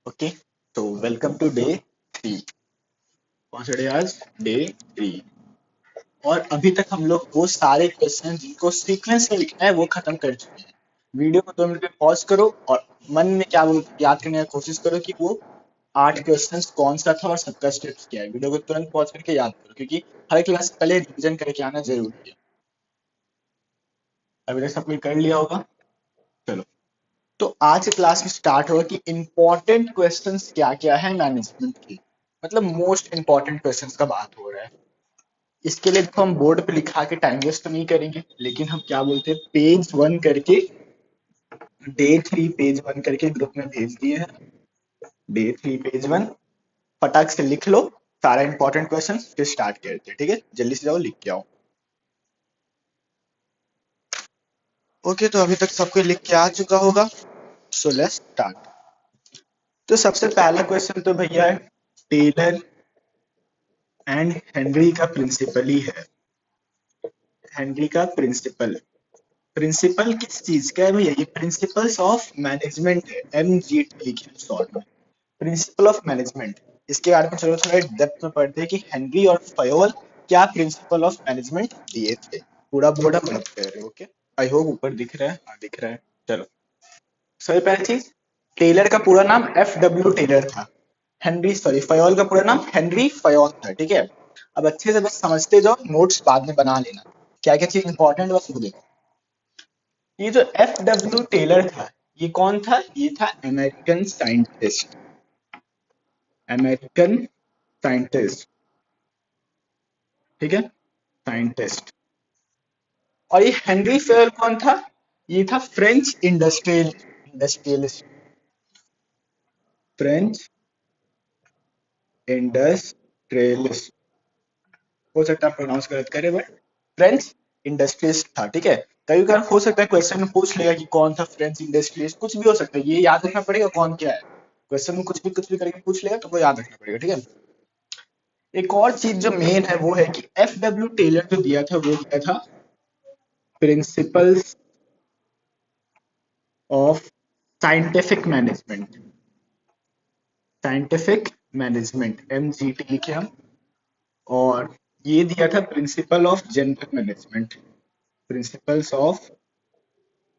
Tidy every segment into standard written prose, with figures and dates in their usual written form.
Okay, तो welcome to day 3। कौन सा डे आज? डे 3। और अभी तक हम लोग वो सारे क्वेश्चन जिनको सीक्वेंस में लिखना है वो खत्म कर चुके हैं। वीडियो को 2 मिनट में पॉज करो और मन में क्या बोल याद करने की कोशिश करो कि वो 8 क्वेश्चंस कौन सा था और सबका स्टेप्स क्या है। वीडियो को तुरंत पॉज करके याद करो, क्योंकि हर क्लास से पहले रिवीजन करके आना जरूरी है। अभी तक सब कोई कर लिया होगा। चलो, तो आज क्लास में स्टार्ट होगा कि इंपॉर्टेंट क्वेश्चंस क्या क्या है मैनेजमेंट की। मतलब मोस्ट इंपॉर्टेंट क्वेश्चंस का बात हो रहा है। इसके लिए देखो हम बोर्ड पे लिखा के टाइम वेस्ट तो नहीं करेंगे, लेकिन हम क्या बोलते हैं, पेज 1 करके डे 3 पेज 1 करके ग्रुप में भेज दिए हैं। डे 3 पेज 1 फटाक से लिख लो सारा इंपॉर्टेंट क्वेश्चन, फिर स्टार्ट करते हैं। ठीक है, जल्दी से जाओ लिख के आओ। ओके, तो अभी तक सबको लिख के आ चुका होगा। So let's start. तो सबसे पहला क्वेश्चन तो भैया टेलर एंड हेनरी का प्रिंसिपल ही है। हेनरी का प्रिंसिपल। प्रिंसिपल किस चीज का है भैया? ये प्रिंसिपल्स ऑफ मैनेजमेंट है, एमजीटी लिखे शॉर्ट में, प्रिंसिपल ऑफ मैनेजमेंट। इसके बारे में चलो थोड़ा डेप्थ में पढ़ते हैं कि हेनरी और फयोल क्या प्रिंसिपल ऑफ मैनेजमेंट दिए थे। पूरा बोर्ड हम मत कर रहे। ओके, आई होप ऊपर दिख रहा है। हाँ दिख रहा है। चलो, सबसे पहली चीज, टेलर का पूरा नाम एफ टेलर था। हेनरी सॉरी फयोल का पूरा नाम हेनरी फयोल था। ठीक है, अब अच्छे से बस समझते जाओ, नोट्स बाद में बना लेना। क्या क्या चीज इंपॉर्टेंट बस वो देखो। ये जो टेलर था, ये कौन था? ये था अमेरिकन साइंटिस्ट। American scientist. ठीक है, साइंटिस्ट। और ये हेनरी फेयर कौन था? ये था फ्रेंच इंडस्ट्रियलिस्ट। French industrialist. हो सकता है प्रोनाउंस गलत करे, बट फ्रेंच इंडस्ट्रियलिस्ट था। ठीक है, कभी कभार हो सकता है क्वेश्चन में पूछ लेगा कि कौन था फ्रेंच इंडस्ट्रियलिस्ट, कुछ भी हो सकता है। ये याद रखना पड़ेगा कौन क्या है। क्वेश्चन में कुछ भी करके पूछ लेगा तो वो याद रखना पड़ेगा। ठीक है, एक और चीज जो मेन है वो है कि टेलर जो दिया था वो दिया था principles of scientific management. Scientific management MGT लिखे हम। और ये दिया था principal of general management. Principles of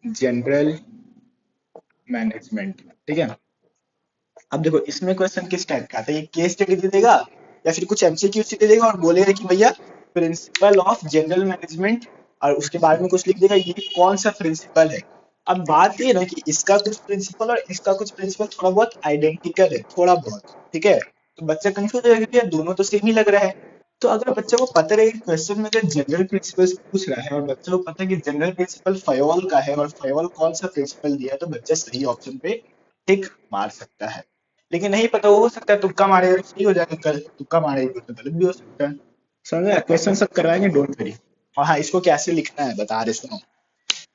general management. ठीक है, अब देखो इसमें क्वेश्चन किस टाइप का आता है। ये केस स्टडी दे देगा या फिर कुछ एमसीक्यू दे देगा और बोलेगा कि भैया प्रिंसिपल ऑफ जनरल मैनेजमेंट, और उसके बारे में कुछ लिख देगा ये कौन सा प्रिंसिपल है। अब बात ये ना कि इसका कुछ प्रिंसिपल और इसका कुछ प्रिंसिपल थोड़ा बहुत आइडेंटिकल है, थोड़ा बहुत। ठीक है, तो बच्चा कंफ्यूज हो जाएगा, दोनों तो सेम ही लग रहा है। तो अगर बच्चे को पता रहे क्वेश्चन में अगर जनरल प्रिंसिपल पूछ रहा है और बच्चे को पता है कि जनरल प्रिंसिपल फयोल का है और फयोल कौन सा प्रिंसिपल दिया है, तो बच्चा सही ऑप्शन पे टिक मार सकता है। लेकिन नहीं पता, वो हो सकता है तुक्का मारेगा तो सही हो जाएगा, कल तुक्का मारेगा तो गलत भी हो सकता है। समझ, क्वेश्चन सब करवाएंगे, डोंट वरी। और हाँ, इसको कैसे लिखना है बता रहे, सुनो।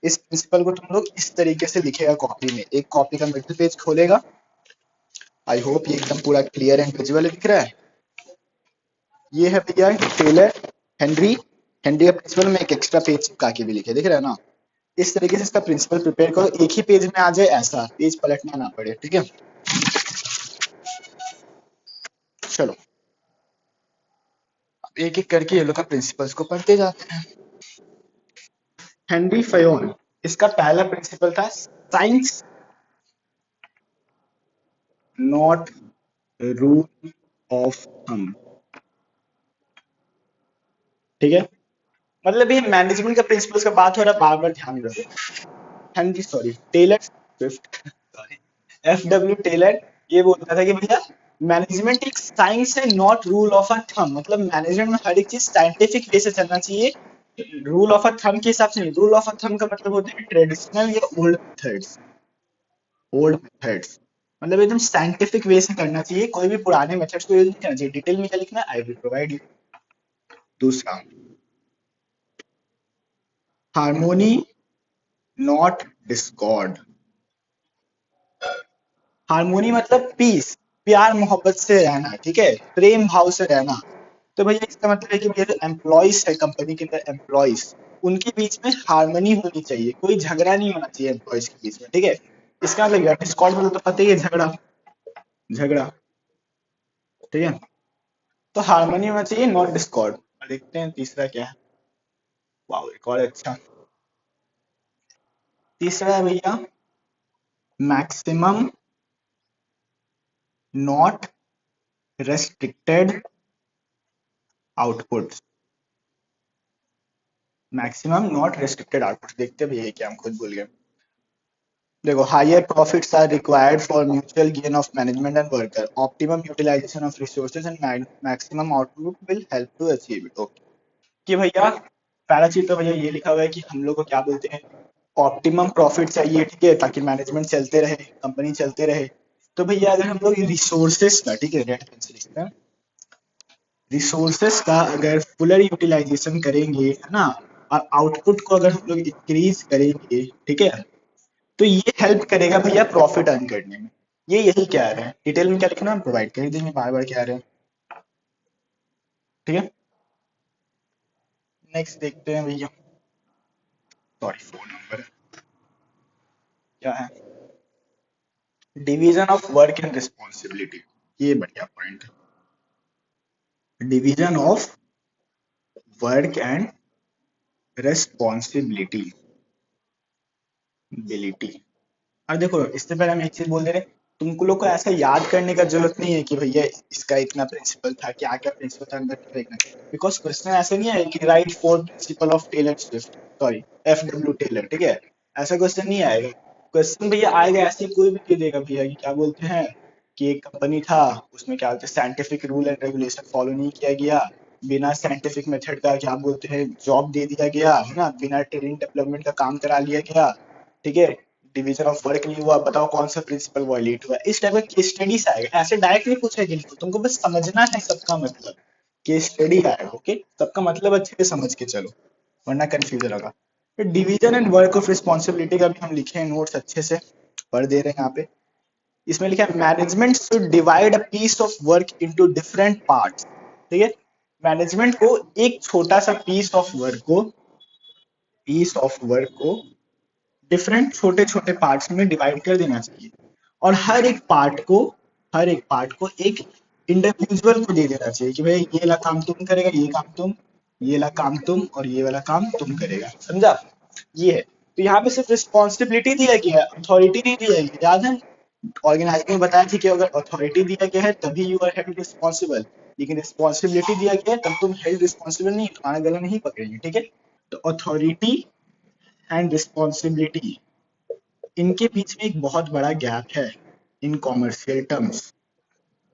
इस प्रिंसिपल को तुम लोग इस तरीके से लिखेगा कॉपी में। एक कॉपी का मिडिल पेज खोलेगा। आई होप ये एकदम पूरा क्लियर एंड विजुअल दिख रहा है। ये है भैया टेलर हेनरी। हेनरी का प्रिंसिपल में एक एक्स्ट्रा पेज चिपका के भी लिखे, दिख रहा है ना। इस तरीके से इसका प्रिंसिपल प्रिपेयर करो, एक ही पेज में आ जाए, ऐसा पेज पलटना ना पड़े। ठीक है, चलो एक एक करके ये लोग का प्रिंसिपल्स को पढ़ते जाते हैं। हेनरी फयोन, इसका पहला प्रिंसिपल था science not rule of thumb. ठीक है, मतलब ये मैनेजमेंट का प्रिंसिपल्स का बात हो रहा है, बार बार ध्यान रखो। Henry sorry Taylor Swift sorry Taylor ये बोलता था कि भैया मैनेजमेंट एक साइंस है, not rule of a thumb. मतलब मैनेजमेंट में हर एक चीज साइंटिफिक वे से चलना चाहिए, रूल ऑफ अ थंब के हिसाब से नहीं। रूल ऑफ अ थंब का मतलब होता है ट्रेडिशनल या ओल्ड मेथड्स। मतलब एकदम साइंटिफिक वे से करना चाहिए, कोई भी पुराने मेथड्स को यूज नहीं करना चाहिए। डिटेल में क्या लिखना है, आई विल प्रोवाइड यू। दूसरा, हार्मोनी नॉट डिस्कॉर्ड। हार्मोनी मतलब पीस, प्यार मोहब्बत से रहना। ठीक है, प्रेम भाव से रहना। तो भैया इसका मतलब है कि भैया जो एम्प्लॉइज है कंपनी के अंदर, एम्प्लॉइज उनके बीच में हार्मनी होनी चाहिए, कोई झगड़ा नहीं होना चाहिए एम्प्लॉइज के बीच में। ठीक है, इसका मतलब डिस्कॉर्ड मतलब तो पता ही है, झगड़ा। झगड़ा, ठीक है। तो हार्मनी होना चाहिए, नॉट डिस्कॉर्ड। देखते हैं तीसरा क्या है। वाह, रिकॉर्ड अच्छा। तीसरा है भैया maximum not restricted output. Maximum not restricted output, देखते हैं भैया ये क्या, हम खुद भूल गए। देखो, higher profits are required for mutual gain of management and worker, optimum utilization of resources and maximum output will help to achieve it. Okay, कि भैया पहला चीज तो भैया ये लिखा हुआ है कि हम लोग को क्या बोलते हैं, ऑप्टिमम प्रॉफिट चाहिए, ठीक है, ताकि मैनेजमेंट चलते रहे, कंपनी चलते रहे। तो भैया अगर हम लोग रिसोर्सेस का, ठीक है, रेड पेन से लिखते हैं, रिसोर्सेस का अगर फुलर यूटिलाइजेशन करेंगे, है ना, और आउटपुट को अगर हम लोग इंक्रीज करेंगे, ठीक है, तो ये हेल्प करेगा भैया प्रॉफिट अर्न करने में। ये यही कह रहे हैं, डिटेल में क्या लिखना हम प्रोवाइड कर देंगे, बार बार कह रहे हैं, ठीक है। नेक्स्ट देखते हैं भैया, सॉरी फोन नंबर क्या है, division of work and responsibility. ये बढ़िया पॉइंट है, division of work and responsibility बिलिटी। और देखो, इससे पहले हम एक चीज बोल दे रहे, तुमको लोग को ऐसा याद करने का जरूरत नहीं है कि भैया इसका इतना प्रिंसिपल था, क्या क्या प्रिंसिपल था अंदर देखना, बिकॉज क्वेश्चन ऐसे नहीं है कि write four principle of Taylor Swift, sorry FW Taylor, ठीक है, ऐसा क्वेश्चन नहीं आएगा। क्वेश्चन भैया आएगा ऐसे कोई भी दे देगा भैया कि क्या बोलते हैं, कि एक कंपनी था, उसमें क्या बोलते हैं scientific rule and regulation follow नहीं किया गया, बिना साइंटिफिक मेथड का क्या बोलते हैं जॉब दे दिया गया, है ना, बिना ट्रेनिंग डेवलपमेंट का काम करा लिया गया, ठीक है, डिवीजन ऑफ वर्क नहीं हुआ, बताओ कौन सा प्रिंसिपल वायलेट हुआ। इस टाइप का केस स्टडी आएगा, ऐसे डायरेक्ट नहीं पूछेगा कि तुमको बस समझना है सबका मतलब, केस स्टडी आएगा, ओके, सबका मतलब अच्छे से समझ के चलो, वरना कंफ्यूजन होगा। Division and work of responsibility का भी हम लिखे हैं नोट्स, अच्छे से पढ़ दे रहे हैं यहाँ पे। इसमें लिखा है management should divide a piece of work into different parts, ठीक है, मैनेजमेंट को एक छोटा सा पीस ऑफ वर्क को डिफरेंट छोटे छोटे पार्ट्स में डिवाइड कर देना चाहिए, और हर एक पार्ट को एक इंडिविजुअल को दे देना चाहिए कि भाई ये वाला काम तुम करेगा, ये काम तुम, ये वाला काम तुम, और ये वाला काम तुम करेगा, समझा। ये है, तो यहाँ पे सिर्फ रिस्पॉन्सिबिलिटी दिया गया है, अथॉरिटी नहीं दिया गया, याद है ऑर्गेनाइजिंग में बताया थी कि अगर अथॉरिटी दिया गया है तभी यू आर हेल्ड रिस्पॉन्सिबल, लेकिन रिस्पॉन्सिबिलिटी दिया गया है तब तुम हेल्ड रिस्पॉन्सिबल नहीं, तुम्हारा गला नहीं पकड़ेंगे, ठीक है। तो अथॉरिटी एंड रिस्पॉन्सिबिलिटी, इनके बीच में एक बहुत बड़ा गैप है इन कॉमर्शियल टर्म्स,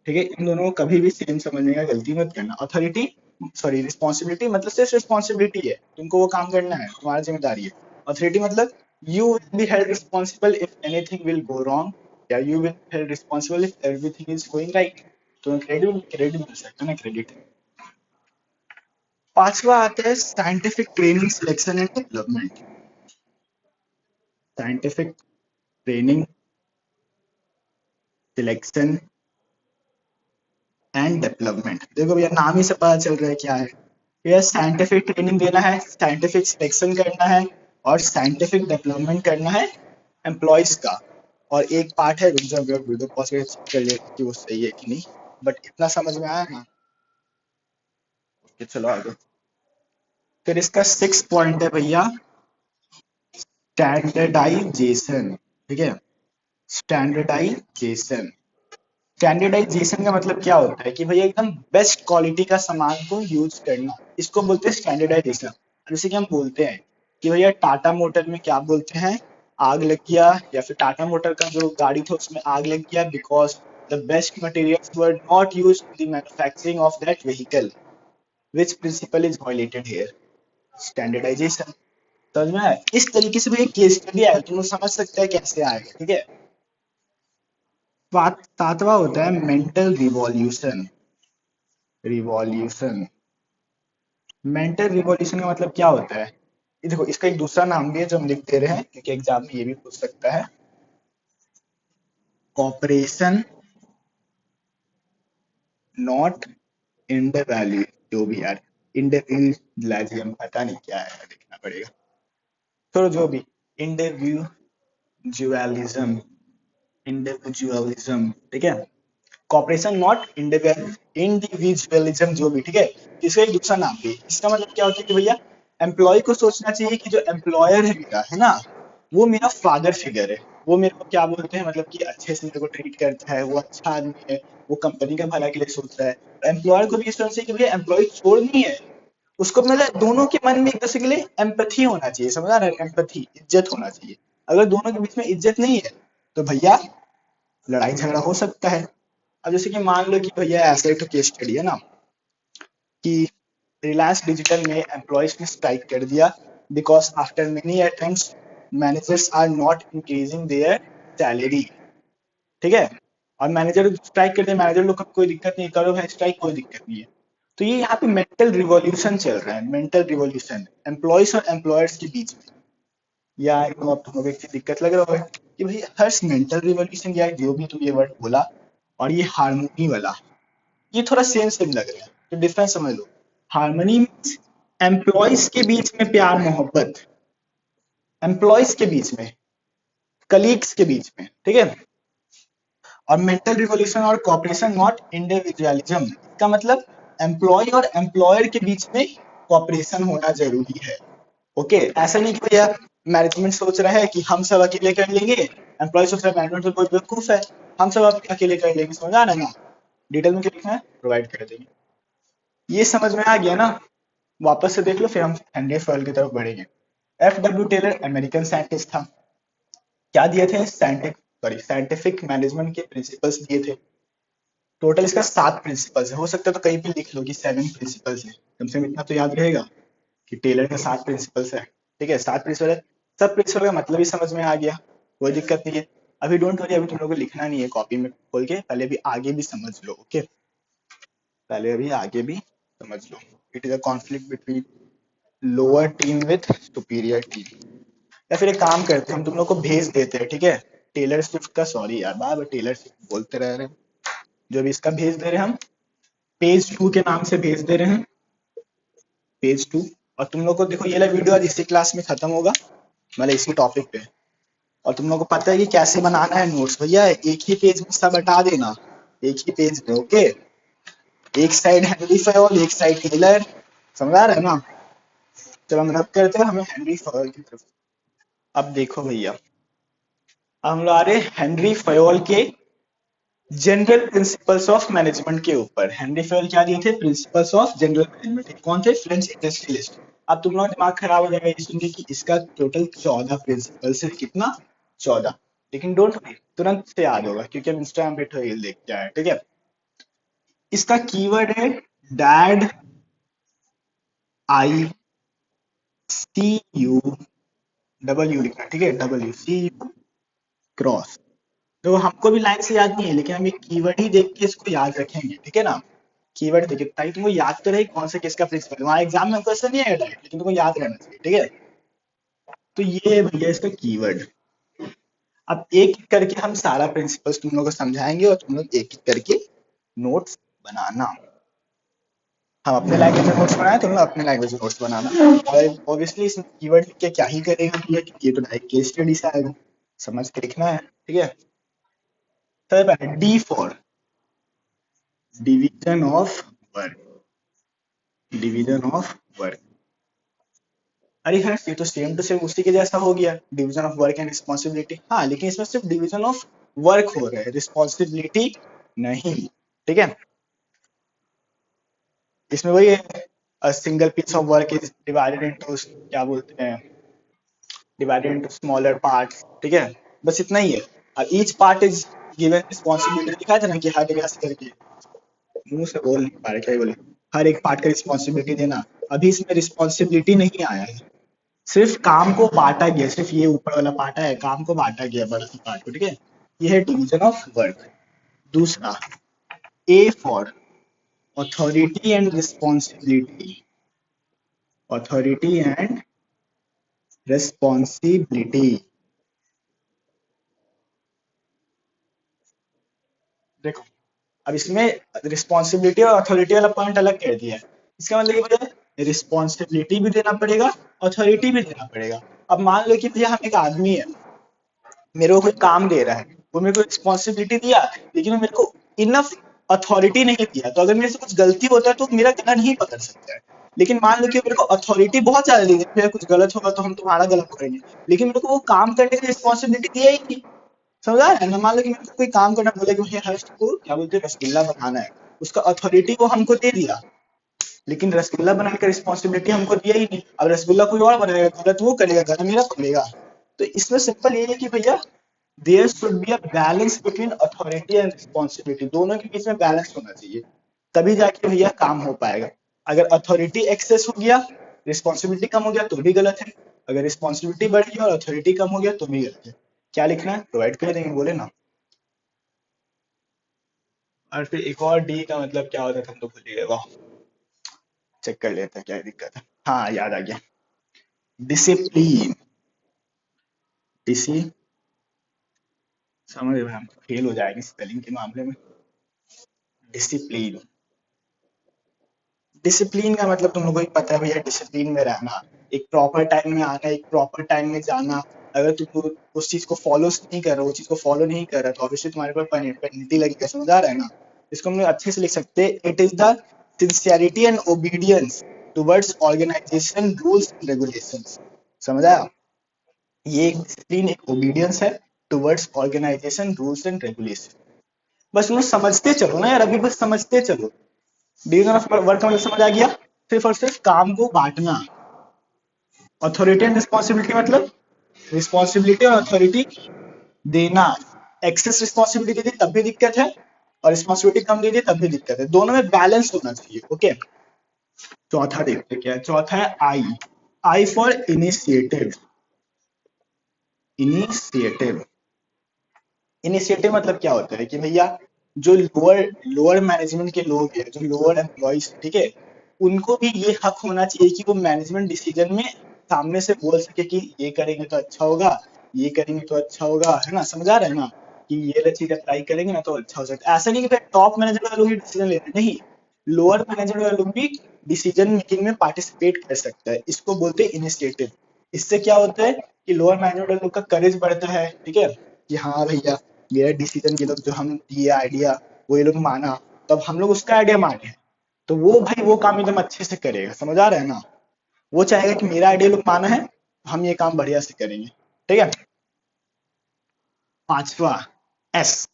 ठीक है, इन दोनों को कभी भी सेम समझने का गलती मत करना। अथॉरिटी, सॉरी, रिस्पॉन्सिबिलिटी मतलब सिर्फ रिस्पॉन्सिबिलिटी है, तुमको वो काम करना है, तुम्हारा जिम्मेदारी है। अथॉरिटी मतलब you will be held responsible if anything will go wrong, या you will held responsible if everything is going right. तो क्रेडिट क्रेडिट मिल सकता है ना, क्रेडिट। पांचवा आता है scientific training selection and development. Scientific training selection and development, देखो भैया नाम ही से पता चल रहा है क्या है, भैया साइंटिफिक ट्रेनिंग देना है, साइंटिफिक सिलेक्शन करना है, और साइंटिफिक डेवलपमेंट करना है एम्प्लॉयज का। और एक पार्ट है, रुक जाओ वीडियो पॉज करके चेक कर ले कि वो सही है कि नहीं, बट इतना समझ में आया ना, कि चलो आगे। फिर इसका 6 पॉइंट है भैया स्टैंडर्डाइजेशन, ठीक है, स्टैंडर्डाइजेशन। स्टैंडर्डाइजेशन का मतलब क्या होता है कि भैया एकदम बेस्ट क्वालिटी का सामान को यूज करना, इसको बोलते हैं स्टैंडर्डाइजेशन। जैसे कि हम बोलते हैं कि भैया टाटा मोटर में क्या बोलते हैं, आग लग गया, या फिर टाटा मोटर का जो गाड़ी था उसमें आग लग गया because the best materials were not use in the manufacturing of that vehicle, which principle is violated here, standardization. समझ में आया? इस तरीके से भैया केस स्टडी आएगा, तुम लोग समझ सकते हैं कैसे आएगा, ठीक है। सातवां होता है mental revolution. Revolution, mental revolution का मतलब क्या होता है, ये देखो इसका एक दूसरा नाम भी है जो हम लिख दे रहे हैं क्योंकि एग्जाम में ये भी पूछ सकता है, कॉपरेशन नॉट इंडिविजुअल, जो भी यार इंडिविजुअलिज्म पता नहीं क्या है, देखना पड़ेगा, तो जो भी इंडिविजुअलिज्म, इंडिविजुअलिज्म, ठीक है। कॉपरेशन नॉट इंडिविजुअलिज्म जो भी, ठीक है, इसका एक दूसरा नाम भी। इसका मतलब क्या होता है कि भैया एम्प्लॉय को सोचना चाहिए कि जो एम्प्लॉयर है मेरा, है ना, वो मेरा फादर फिगर है, वो मेरे को क्या बोलते हैं, मतलब कि अच्छे से मेरे को ट्रीट करता है, वो अच्छा आदमी है, वो कंपनी का भला के लिए सोच रहा है। एम्प्लॉयर को भी ये सोचना चाहिए कि भैया एम्प्लॉय चोर नहीं है, उसको मतलब दोनों के मन में एक दूसरे के लिए एम्पैथी होना चाहिए, समझा ना, एम्पैथी, इज्जत होना चाहिए। अगर दोनों के बीच में इज्जत नहीं है तो भैया लड़ाई झगड़ा हो सकता है। अब जैसे कि मान लो कि भैया ऐसा एक केस स्टडी है ना कि रिलायंस डिजिटल में एम्प्लॉयज ने स्ट्राइक कर दिया because after many attempts managers are not increasing their salary, ठीक है, और मैनेजर स्ट्राइक कर दिया, मैनेजर लोग का कोई दिक्कत नहीं, करो भाई स्ट्राइक, कोई दिक्कत नहीं है। तो ये यहाँ पे मेंटल रिवॉल्यूशन चल रहा है, मेंटल रिवॉल्यूशन एम्प्लॉयज और एम्प्लॉयर्स के बीच में। या अब तुमको एक चीज दिक्कत लग रहा है कि भाई हर्ष मेंटल रिवॉल्यूशन या जो भी तुम ये वर्ड बोला और ये हार्मोनी वाला, ये थोड़ा सेम सेम लग रहा है, तो डिफरेंस समझ लो। हार्मनी मीन्स एम्प्लॉयज के बीच में प्यार मोहब्बत, एम्प्लॉयज के बीच में, कलीग्स के बीच में, ठीक है। और मेंटल रिवॉल्यूशन और कॉपरेशन नॉट इंडिविजुअलिज्म, इसका मतलब एम्प्लॉय और एम्प्लॉयर के बीच में कॉपरेशन होना जरूरी है। ओके, ऐसा नहीं कि भैया मैनेजमेंट सोच रहा है कि हम सब अकेले कर लेंगे, एम्प्लॉय सोच रहा है मैनेजमेंट तो कोई बेवकूफ है, हम सब अकेले कर लेंगे, समझ आ रहा है ना। डिटेल में क्या लिखना है प्रोवाइड कर देंगे। ये समझ में आ गया ना, वापस से देख लो फिर हम हेनरी फॉयल की तरफ बढ़ेंगे। F W Taylor American scientist था, क्या दिए थे, साइंटिफिक मैनेजमेंट के प्रिंसिपल्स दिए थे। टोटल इसका 7 प्रिंसिपल्स है, हो सकता है तो कहीं भी लिख लो कि 7 प्रिंसिपल्स है, कम से कम इतना तो याद रहेगा कि टेलर का 7 प्रिंसिपल्स है, ठीक है, 7 प्रिंसिपल है। सब प्रिंसिपल का मतलब ही समझ में आ गया, कोई दिक्कत नहीं है। अभी डोंट वरी, अभी तुम लोगों को लिखना नहीं है कॉपी में खोल के, पहले अभी आगे भी समझ लो, ओके, पहले अभी आगे भी समझ लो। It is a conflict between lower team with superior team. या फिर एक काम करते हैं, हम तुम लोग को भेज देते हैं, ठीक है, टेलर स्विफ्ट का, सॉरी यार बार बार टेलर स्विफ्ट बोलते रह रहे हैं, जो भी इसका भेज दे रहे हैं हम, पेज 2 के नाम से भेज दे रहे हैं, पेज 2। और तुम लोग को देखो ये वाला वीडियो आज इसी क्लास में खत्म होगा, मतलब इसी टॉपिक पे। और तुम लोग को पता है कि कैसे बनाना है नोट्स, भैया एक ही पेज में सब हटा देना, एक ही पेज में, ओके, एक साइड हेनरी फयोल, एक साइड टेलर, समझ आ रहा है ना। चलो हम रब करते हैं, हमें हेनरी फयोल की तरफ। अब देखो भैया, हम लोग आ रहे हैं हेनरी फयोल के जनरल प्रिंसिपल्स ऑफ मैनेजमेंट के ऊपर। हेनरी फयोल क्या दिए थे, प्रिंसिपल्स ऑफ जनरल मैनेजमेंट, कौन थे, फ्रेंच इंडस्ट्रियलिस्ट। अब तुम लोग दिमाग खराब हो जाएगा ये सुन के कि इसका टोटल 14 प्रिंसिपल्स है, कितना, 14। लेकिन डोंट वरी, तुरंत से याद होगा क्योंकि हम इंस्टाग्राम पे ट्यूटोरियल देख के आए, ठीक है। इसका कीवर्ड है dad, I C U, W लिखना, ठीक है, W C U cross. तो हमको भी लाइन से याद नहीं है, लेकिन हम एक कीवर्ड ही देख के इसको याद रखेंगे, ठीक है ना। कीवर्ड देखिए ताकि तुमको याद तो रहे कौन सा किसका प्रिंसिपल है, वहां एग्जाम में क्वेश्चन नहीं आएगा डायरेक्ट, लेकिन तुमको याद रहना चाहिए, ठीक है। तो ये है भैया इसका कीवर्ड। अब एक एक करके हम सारा प्रिंसिपल्स तुम लोग को समझाएंगे और तुम लोग एक एक करके नोट्स बनाना। हम अपने लैंग्वेज में नोट्स बनाए, तुम लोग अपने लैंग्वेज में नोट्स बनाना। और ऑब्वियसली इसमें कीवर्ड लिख के क्या ही करेगा भैया, क्योंकि ये तो डायरेक्ट केस स्टडी से आएगा, समझ के लिखना है, ठीक है। सबसे पहले D for division of work, division of work. अरे हर ये तो सेम टू सेम उसी के जैसा हो गया, division of work and responsibility, हाँ, लेकिन इसमें सिर्फ डिवीजन ऑफ वर्क हो रहा है, रिस्पॉन्सिबिलिटी नहीं, ठीक है। इसमें वही है, single piece of work is divided into, क्या बोलते हैं, डिवाइडेड इनटू स्मॉलर पार्ट्स, ठीक है, बस इतना ही है। और each part is given responsibility, दिखाया था ना कि हर एक ऐसे करके, मुंह से बोल नहीं पा रहे क्या बोले, हर एक पार्ट का रिस्पॉन्सिबिलिटी देना। अभी इसमें रिस्पॉन्सिबिलिटी नहीं आया है, सिर्फ काम को बांटा गया, सिर्फ ये ऊपर वाला पार्ट है, काम को बांटा गया बड़ा सा पार्ट को, ठीक है। ये है डिवीजन ऑफ वर्क। दूसरा, a for authority and responsibility, authority and responsibility. देखो अब इसमें रिस्पॉन्सिबिलिटी और अथॉरिटी वाला पॉइंट अलग कर दिया है। इसका मतलब ये भैया रिस्पॉन्सिबिलिटी भी देना पड़ेगा, अथॉरिटी भी देना पड़ेगा। अब मान लो कि भैया हम एक आदमी है, मेरे को कोई काम दे रहा है, वो मेरे को रिस्पॉन्सिबिलिटी दिया, लेकिन वो मेरे को इनफ अथॉरिटी नहीं दिया, तो अगर मेरे से कुछ गलती होता है तो मेरा गला नहीं पकड़ सकता है। लेकिन मान लो कि मेरे को अथॉरिटी बहुत ज्यादा दी है, मेरा कुछ गलत होगा तो हम तुम्हारा गलत करेंगे, लेकिन मेरे को वो काम करने की रिस्पॉन्सिबिलिटी दिया ही नहीं। समझा है ना? मान लो कि मेरे को कोई काम करना बोले कि भैया हर्ष को क्या बोलते हैं रसगुल्ला बनाना है, उसका अथॉरिटी वो हमको दे दिया, लेकिन रसगुल्ला बनाने का रिस्पॉन्सिबिलिटी हमको दिया ही नहीं। अब रसगुल्ला कोई और बनाएगा, गलत वो करेगा, गलत मेरा पड़ेगा। तो इसमें सिंपल ये है कि भैया there should be a balance between authority and responsibility, दोनों के बीच में बैलेंस होना चाहिए, तभी जाके भैया काम हो पाएगा। अगर अथॉरिटी एक्सेस हो गया, रिस्पॉन्सिबिलिटी कम हो गया तो भी गलत है। अगर रिस्पॉन्सिबिलिटी बढ़ गई और अथॉरिटी कम हो गया तो भी गलत है। क्या लिखना है प्रोवाइड कर देंगे, बोले ना। और फिर एक और डी का मतलब क्या होता था हम तो भूल ही गए, वाह। चेक कर लेते हैं क्या दिक्कत है। हाँ याद आ गया, डिसिप्लिन। डिसी, समझ रहे हम फेल हो जाएंगे स्पेलिंग के मामले में। डिसिप्लिन, डिसिप्लिन का मतलब तुम लोगों को पता है भैया, डिसिप्लिन में रहना, एक प्रॉपर टाइम में आना, एक प्रॉपर टाइम में जाना। अगर तुम उस चीज को फॉलो नहीं कर रहे हो, वो चीज को फॉलो नहीं कर रहा तो ऑब्वियसली तुम्हारे पर पेनल्टी लगेगा। समझ आ रहा है ना? इसको हम लोग अच्छे से लिख सकते हैं, it is the sincerity and obedience towards organization rules and regulations. समझ आया? ये एक डिसिप्लिन, एक ओबीडियंस है towards organization rules and regulation. बस तुम लोग समझते चलो ना यार, अभी बस समझते चलो। डिवीजन ऑफ वर्क का मतलब समझ आ गया। सिर्फ और सिर्फ काम को बांटना। अथॉरिटी एंड रिस्पॉन्सिबिलिटी मतलब रिस्पॉन्सिबिलिटी और अथॉरिटी देना। एक्सेस रिस्पॉन्सिबिलिटी दे दी तब भी दिक्कत है, और रिस्पॉन्सिबिलिटी कम दे दी तब भी दिक्कत है, दोनों में बैलेंस होना चाहिए। ओके, चौथा देखते क्या है। चौथा है आई। आई फॉर इनिशिएटिव। इनिशिएटिव, इनिशिएटिव मतलब क्या होता है कि भैया जो लोअर लोअर मैनेजमेंट के लोग हैं, जो लोअर एम्प्लॉइज, ठीक है, उनको भी ये हक होना चाहिए कि वो मैनेजमेंट डिसीजन में सामने से बोल सके कि ये करेंगे तो अच्छा होगा, ये करेंगे तो अच्छा होगा, है ना? समझ आ रहा है ना? कि ये चीज अप्लाई करेंगे ना तो अच्छा हो सकता है। ऐसा नहीं कि भाई टॉप मैनेजर वाले लोग ही डिसीजन लेते हैं, नहीं, लोअर मैनेजर वाले लोग भी डिसीजन मेकिंग में पार्टिसिपेट कर सकता है। इसको बोलते हैं इनिशिएटिव। इससे क्या होता है कि लोअर मैनेजमेंट वाले लोग का करेज बढ़ता है, ठीक है, कि हाँ भैया मेरा डिसीजन ये लोग जो हम दिए आइडिया वो ये लोग माना, तब हम लोग उसका आइडिया माने, तो वो भाई वो काम एकदम अच्छे से करेगा। समझ आ रहा है ना? वो चाहेगा कि मेरा आइडिया लोग माना है, हम ये काम बढ़िया से करेंगे। ठीक है, पांचवा एस,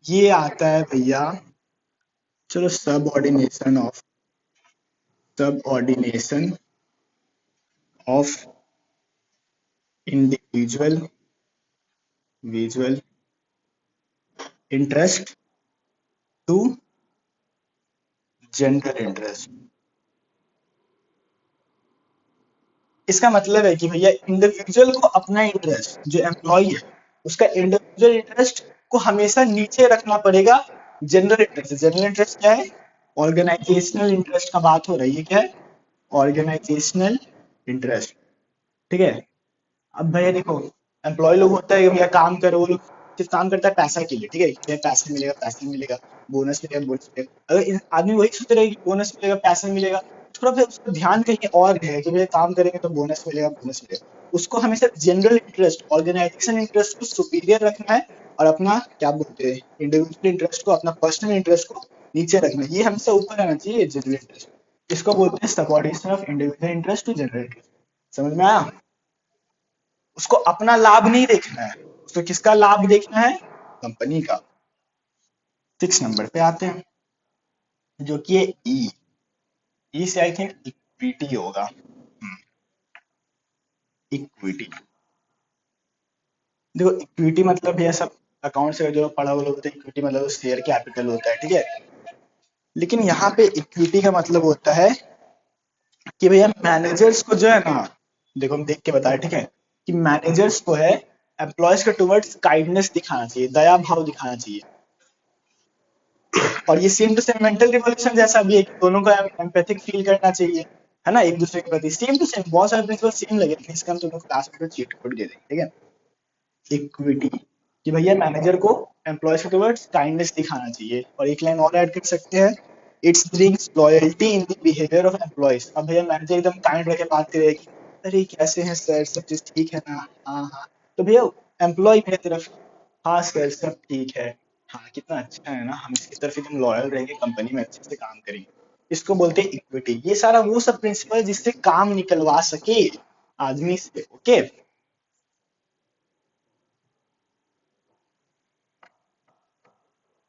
ये आता है भैया, चलो, subordination of individual visual interest to general interest. इसका मतलब है कि भैया इंडिविजुअल को अपना इंटरेस्ट, जो एम्प्लॉय है उसका इंडिविजुअल इंटरेस्ट को हमेशा नीचे रखना पड़ेगा जनरल इंटरेस्ट। जनरल इंटरेस्ट क्या है? ऑर्गेनाइजेशनल इंटरेस्ट का बात हो रही है, क्या है? Organizational interest. ठीक है, अब भैया देखो, एम्प्लॉय लोग होता है भैया काम करो, वो लोग सिर्फ काम करता है पैसा के लिए, ठीक है, भैया पैसा मिलेगा, पैसा मिलेगा, बोनस मिलेगा, बोनस मिलेगा। अगर आदमी वही सोच रहे कि बोनस मिलेगा, पैसा मिलेगा, थोड़ा फिर उसका ध्यान कहीं और रहेगा कि भैया काम करेंगे तो बोनस मिलेगा, बोनस मिलेगा। उसको हमेशा जनरल इंटरेस्ट, ऑर्गेनाइजेशन इंटरेस्ट को सुपीरियर रखना है, और अपना क्या बोलते हैं इंडिविजुअल इंटरेस्ट को, अपना पर्सनल इंटरेस्ट को नीचे रखना है। ये हमेशा ऊपर रहना चाहिए जनरल इंटरेस्ट। इसको बोलते हैं subordination of individual interest to general interest. समझ में आया? उसको अपना लाभ नहीं देखना है, उसको किसका लाभ देखना है? कंपनी का। 6 नंबर पे आते हैं, जो कि ई। ई से आई थिंक इक्विटी होगा। इक्विटी, देखो इक्विटी मतलब ये सब अकाउंट से जो पढ़ा हुआ लोग होते हैं, इक्विटी मतलब शेयर कैपिटल होता है, ठीक है। लेकिन यहाँ पे इक्विटी का मतलब होता है कि भैया मैनेजर्स को जो है ना, देखो हम देख के बताए, ठीक है, कि मैनेजर्स को है एम्प्लॉयज के टुवर्ड्स काइंडनेस दिखाना चाहिए, दया भाव दिखाना चाहिए। और ये same to same mental revolution जैसा भी है कि दोनों को एम्पैथिक फील करना चाहिए, है ना, एक दूसरे के प्रति। सेम टू सेम बहुत सारे प्रिंसिपल सेम लगे, लेकिन इसका हम तुमको क्लास में चीट कोड दे देंगे, ठीक है। इक्विटी, कि भैया मैनेजर को एम्प्लॉयज के टुवर्ड्स काइंडनेस दिखाना चाहिए। और एक लाइन और ऐड कर सकते हैं, it's brings loyalty in the behaviour of employees. अब भैया मैनेजर एकदम काइंड रह के बात करेगी, अरे कैसे हैं सर, सब चीज ठीक है ना, हाँ हाँ, तो भैया एम्प्लॉय मेरी तरफ, हाँ सर सब ठीक है, हाँ कितना अच्छा है ना, हम इसकी तरफ एकदम लॉयल रहेंगे, कंपनी में अच्छे से काम करेंगे। इसको बोलते हैं इक्विटी। ये सारा वो सब प्रिंसिपल जिससे काम निकलवा सके आदमी से। ओके,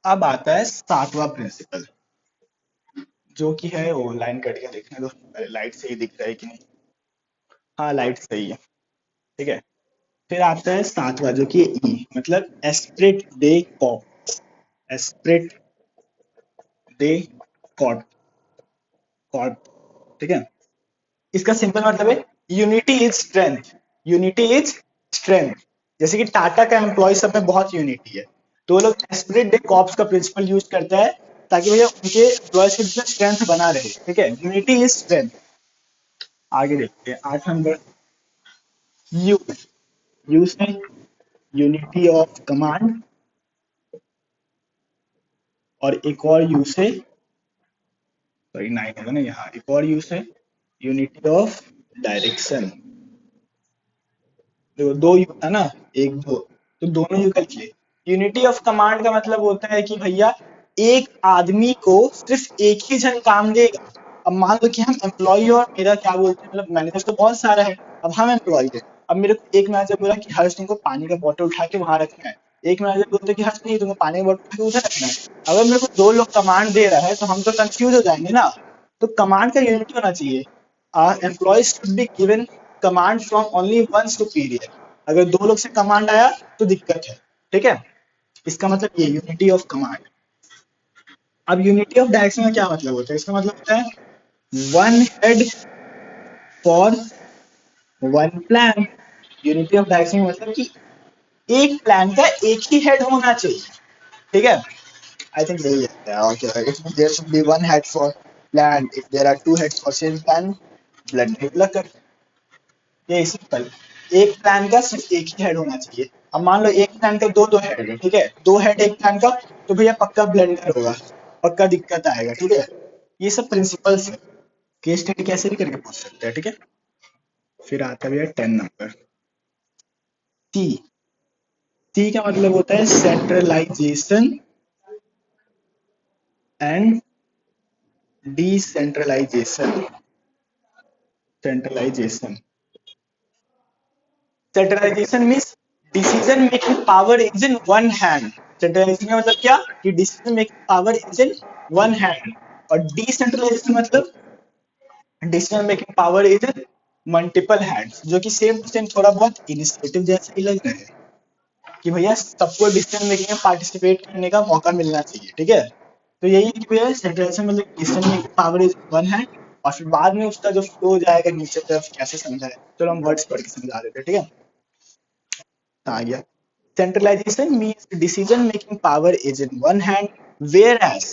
अब आता है सातवां प्रिंसिपल, जो कि है वो लाइन कट के देखने दो, लाइट सही दिख रहा है कि नहीं। हाँ लाइट सही है, ठीक है। फिर आता है सातवां जो कि ई, मतलब एस्प्रिट दे कॉर्प, एस्प्रिट दे कॉर्प, कॉर्प, ठीक है। इसका सिंपल मतलब है unity is strength, unity is strength. जैसे कि टाटा का एम्प्लॉय सब में बहुत यूनिटी है, तो वो लोग एस्पिरिट डे कॉर्प्स का प्रिंसिपल यूज करता है ताकि भैया उनके एम्प्लॉयज के बीच स्ट्रेंथ बना रहे, ठीक है। Unity is strength. आगे देखते हैं 8 नंबर, यू, यू से यूनिटी ऑफ कमांड, और एक और यू से, सॉरी 9 होगा ना यहाँ, एक और यू से यूनिटी ऑफ डायरेक्शन। देखो दो यू था ना, एक दो, तो दोनों यू का लिखिए। यूनिटी ऑफ कमांड का मतलब होता है कि भैया एक आदमी को सिर्फ एक ही जन काम देगा। अब मान लो कि हम एम्प्लॉय और मेरा क्या बोलते हैं, मतलब मैनेजर तो बहुत सारा है, अब हम एम्प्लॉय है। अब मेरे को एक मैनेजर बोला कि हर्ष तुमको पानी का बोतल उठा के वहां रखना है, एक मैनेजर बोलते कि हर्ष नहीं तुमको पानी का बोतल उठा के उधर रखना है। अगर मेरे को दो लोग कमांड दे रहा है तो हम तो कंफ्यूज हो जाएंगे ना। तो कमांड का यूनिटी होना चाहिए। Employee should be given command from only one superior. अगर दो लोग से कमांड आया तो दिक्कत है, ठीक है। इसका मतलब ये यूनिटी ऑफ कमांड। अब यूनिटी ऑफ डायरेक्शन का क्या मतलब होता है, इसका मतलब होता है one head for one plan. Unity of direction मतलब कि एक प्लान का एक ही हेड होना चाहिए, ठीक है। आई थिंक यही है। Okay, it means there should be one head for plan, if there are two heads for same plan, blood blood कर। ये सिंपल, एक प्लान का सिर्फ एक ही हेड होना चाहिए। अब मान लो एक प्लान का दो दो हेड है, ठीक है, दो हेड एक प्लान का, तो भैया पक्का ब्लेंडर होगा, पक्का दिक्कत आएगा, ठीक है। ये सब प्रिंसिपल्स है, केस स्टडी कैसे भी करके पूछ सकते हैं, ठीक है। फिर आता है भैया 10 नंबर, सी। सी का मतलब होता है centralization and decentralization. Centralization, centralization means decision making power is in one hand. Centralization का मतलब क्या, कि decision making power is in one hand. और डिसेंट्रलाइजेशन मतलब decision making power is in multiple hands, जो कि सेम टू सेम थोड़ा बहुत इनिशिएटिव जैसा ही लग रहा है कि भैया सबको डिसीजन मेकिंग में पार्टिसिपेट करने का मौका मिलना चाहिए, ठीक है। तो यही है कि भैया सेंट्रलाइजेशन मतलब decision making power is one hand. और फिर बाद में उसका जो फ्लो जाएगा नीचे तरफ कैसे समझा है, चलो हम वर्ड्स पढ़ के समझा देते हैं, ठीक है। आ गया, centralization means decision making power is in one hand, whereas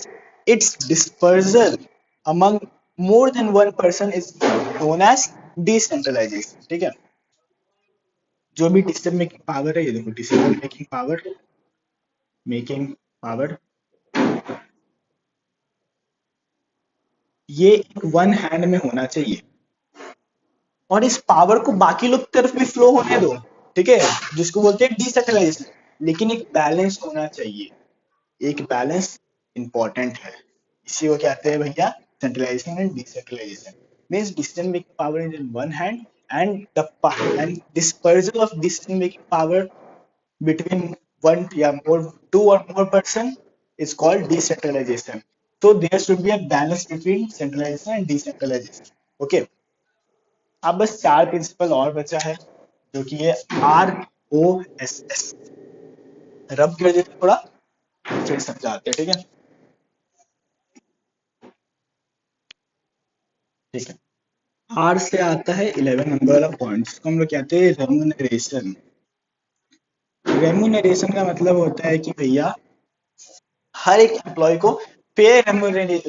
its dispersal among more than one person is known as decentralization, ठीक है। जो भी डिसीजन मेकिंग पावर है, ये देखो डिसीजन मेकिंग पावर ये एक वन हैंड में होना चाहिए, और इस पावर को बाकी लोग की तरफ भी फ्लो होने दो, ठीक है, जिसको बोलते हैं डिसेंट्रलाइजेशन। लेकिन एक बैलेंस होना चाहिए, एक बैलेंस इंपॉर्टेंट है। इसी को कहते हैं भैया centralization and decentralization. Means decision making power is in one hand, and the and dispersal of decision making power between one या more two or more person is called decentralization. So there should be a balance between centralization and decentralization. Okay, अब बस चार principal और बचा है, जो कि है ROSS। रब कर देते थोड़ा, फिर समझाते हैं, ठीक है। ठीक है, आर से आता है 11 नंबर वाला पॉइंट, जिसको हम लोग कहते हैं रेमुनरेशन। रेमुनरेशन का मतलब होता है कि भैया हर एक एम्प्लॉय को फेयर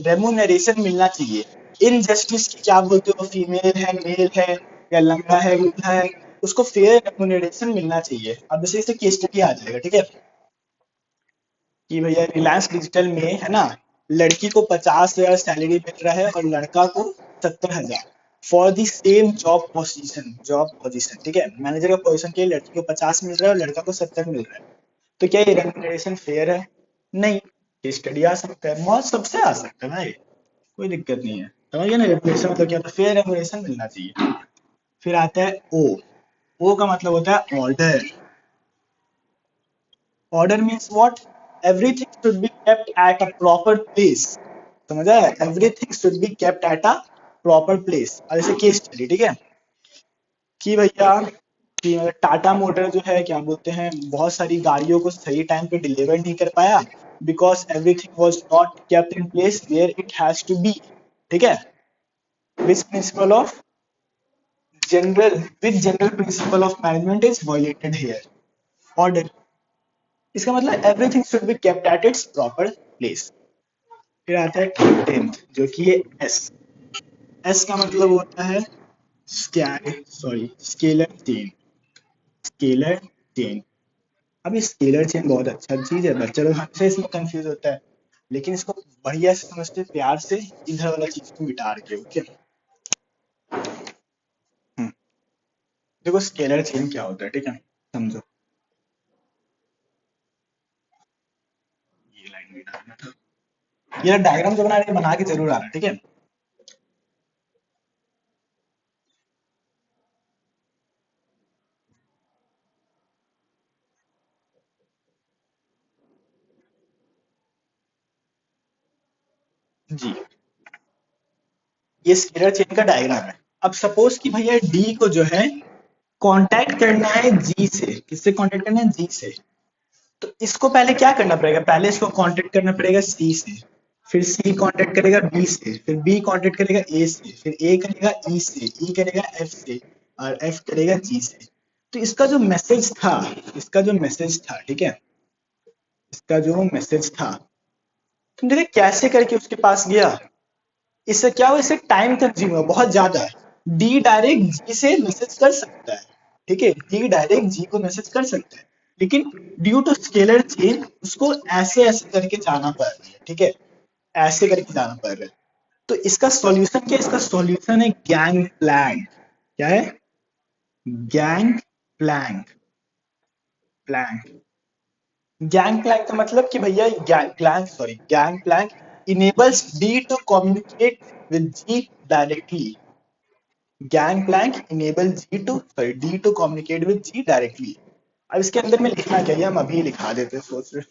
रेमुनरेशन मिलना चाहिए। इनजस्टिस की क्या बोलते हो, फीमेल है मेल है या लंगड़ा है लूला है, उसको फेयर रेमुनरेशन मिलना चाहिए। अब जैसे इसे केस स्टडी आ जाएगा, ठीक है, कि भैया रिलायंस डिजिटल में है ना, लड़की को 50,000 सैलरी मिल रहा है और लड़का को 70,000 for the same job position, ठीक है। मैनेजर का पोजीशन के लिए लड़की को 50 मिल रहा है और लड़का को 70 मिल रहा है। तो क्या ये रेमुनरेशन फेयर है? नहीं, केस स्टडी आ सकता है, मौत सबसे आ सकता है भाई, कोई दिक्कत नहीं है। समझ गए ना, रेपुटेशन मतलब क्या, तो फेयर रेपुटेशन मिलना चाहिए। फिर आता है ओ। ओ का मतलब होता है order. Order means what, everything should be kept at a proper place. समझ आया, everything should be kept at a proper place. और जैसे केस स्टडी, ठीक है, कि भैया कि टाटा मोटर जो है क्या बोलते हैं, बहुत सारी गाड़ियों को सही टाइम पे डिलीवर नहीं कर पाया, because everything was not kept in place where it has to be. ठीक है, which principle of general, which general principle of management is violated here, order. इसका मतलब everything should be kept at its proper place. फिर आता है tenth, जो कि है एस। एस का मतलब होता है स्केलर चेन। Scalar chain. अब ये स्केलर चेन बहुत अच्छा चीज है, बच्चा लोग हमेशा इसमें कंफ्यूज होता है, लेकिन इसको बढ़िया से समझते हैं, प्यार से इधर वाला चीज को मिटा के। ओके, देखो स्केलर चेन क्या होता है, ठीक है, समझो। ये लाइन भी डालना था, ये डायग्राम जो बना रहे हैं, बना के जरूर आना, ठीक है। जी, ये स्केलर चेन का डायग्राम है। अब सपोज कि भैया डी को जो है कांटेक्ट करना है जी से, किससे कांटेक्ट करना है, जी से। तो इसको पहले क्या करना पड़ेगा, पहले इसको कांटेक्ट करना पड़ेगा सी से, फिर सी कांटेक्ट करेगा बी से, फिर बी कांटेक्ट करेगा ए से, फिर ए करेगा ई से, ई करेगा एफ से, और एफ करेगा जी से। तो इसका जो मैसेज था, इसका जो मैसेज था, ठीक है, इसका जो मैसेज था, तुम देखिए कैसे करके उसके पास गया। इससे क्या हुआ, इससे टाइम कंज्यूम हुआ बहुत ज्यादा। डी डायरेक्ट जी से मैसेज कर सकता है, ठीक है, डी डायरेक्ट जी को मैसेज कर सकता है, लेकिन ड्यू टू स्केलर चेन उसको ऐसे ऐसे करके जाना पड़ रहा है, ठीक है, ऐसे करके जाना पड़ रहा है। तो इसका सॉल्यूशन क्या है, इसका सॉल्यूशन है गैंग प्लैंक। क्या है, gang plank. Plank, gang plank का मतलब कि भैया gang plank enables D to communicate with G directly. Gang plank enable G to sorry D to communicate with G directly. अब इसके अंदर में लिखना क्या है, हम अभी लिखा देते हैं, सोच रहे।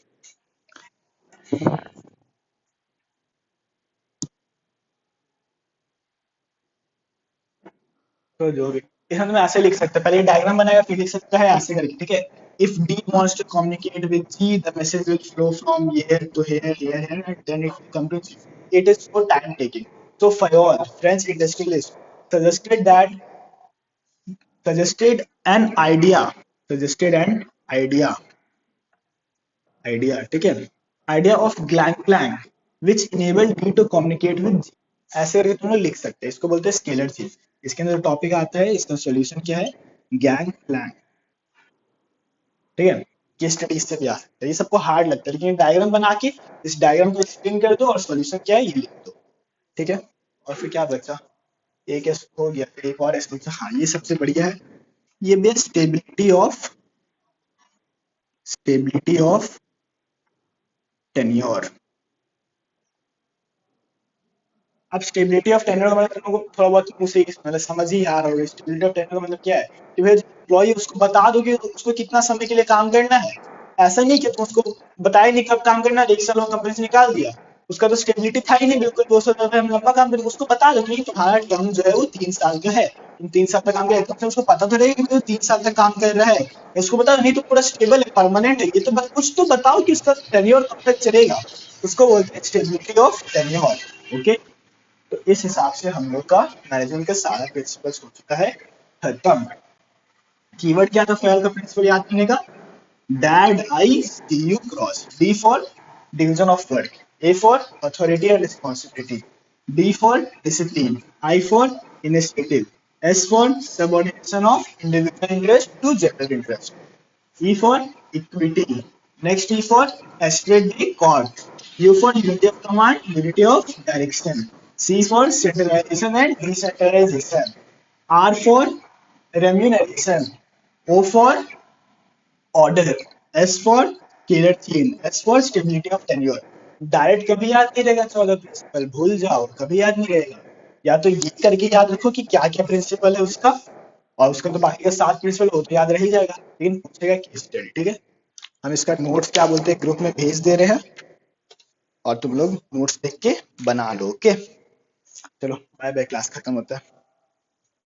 तो जो भी इस अंदर में ऐसे लिख सकते हैं, पहले डायग्राम बनाएगा फिर लिख सकता है ऐसे करके, ठीक है। If D wants to communicate with G, the message will flow from here to here, here, here, and then it will come to G. It is so time taking. So Fayol, French industrialist, suggested that suggested an idea, suggested an idea, idea, ठीक है, idea of Gangplank, which enabled me to communicate with G. ऐसे करके तुम लोग लिख सकते हैं, इसको बोलते हैं स्केलर चीज। इसके अंदर टॉपिक आता है, इसका सॉल्यूशन क्या है, गैंग प्लैंक, ठीक है। केस स्टडीज से भी आ सकता है, ये सबको हार्ड लगता है, लेकिन डायग्राम बना के इस डायग्राम को एक्सप्लेन कर दो और सॉल्यूशन क्या है ये लिख दो, ठीक है। और फिर क्या बचा, एक एस हो गया, फिर एक और एस बचा, हाँ ये सबसे बढ़िया है, ये भी स्टेबिलिटी ऑफ टेन्योर। अब स्टेबिलिटी ऑफ टेन्योर का मतलब तुम लोगों को थोड़ा बहुत उसे मतलब समझ ही आ रहा होगा, स्टेबिलिटी ऑफ टेन्योर का मतलब क्या है, कि भाई एम्प्लॉय उसको बता दो कि उसको कितना समय के लिए काम करना है। ऐसा नहीं कि तुम उसको बताया नहीं कब काम करना है, एक साल कंपनी से निकाल दिया, उसका तो स्टेबिलिटी था ही नहीं बिल्कुल, 200 हम लंबा काम करेंगे, उसको बता दो कि तुम्हारा टर्म जो है वो 3 साल का है, तुम 3 साल तक काम करेगा, तो उसको पता तो रहेगा कि वो 3 साल तक काम कर रहा है। उसको बताओ नहीं तो पूरा स्टेबल है, परमानेंट है, ये तो कुछ तो बताओ कि उसका टेन्योर कब तक चलेगा, उसको बोलते हैं स्टेबिलिटी ऑफ टेन्योर। ओके, तो इस हिसाब से हम लोग का मैनेजमेंट का सारा प्रिंसिपल्स हो चुका है खत्म। कीवर्ड क्या था फेयर का प्रिंसिपल याद करने का, dad I C U cross, D for division of work, A for authority and responsibility, D for discipline, I for initiative, S for subordination of individual interest to general interest, E for equity. Next E for aspirate the cause. U for unity of command, unity of direction. C for centralization and decentralization. R for remuneration. O for order. S for scalar chain, S for stability of tenure. Direct कभी याद नहीं रहेगा 14 principal, भूल जाओ, कभी याद नहीं रहेगा। या तो ये करके याद रखो कि क्या क्या प्रिंसिपल है उसका, और उसका तो बाकी का 7 प्रिंसिपल हो तो याद रह ही जाएगा, लेकिन पूछेगा केस स्टडी। ठीक है, हम इसका नोट्स क्या बोलते हैं ग्रुप में भेज दे रहे हैं, और तुम लोग नोट्स देख के बना लो। ओके, चलो बाय बाय, क्लास खत्म होता है।